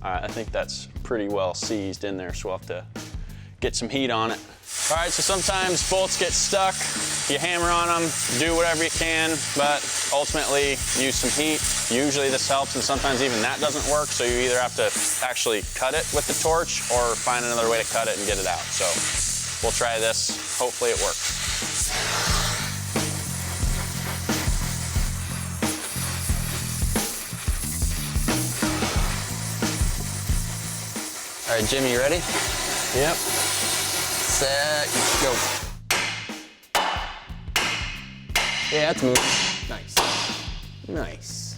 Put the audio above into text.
All right, I think that's pretty well seized in there, so we'll have to get some heat on it. All right, so sometimes bolts get stuck. You hammer on them, do whatever you can, but ultimately use some heat. Usually this helps, and sometimes even that doesn't work, so you either have to actually cut it with the torch or find another way to cut it and get it out. So we'll try this. Hopefully it works. All right, Jimmy, you ready? Yep. Set, go. Yeah, that's moving. Nice. Nice.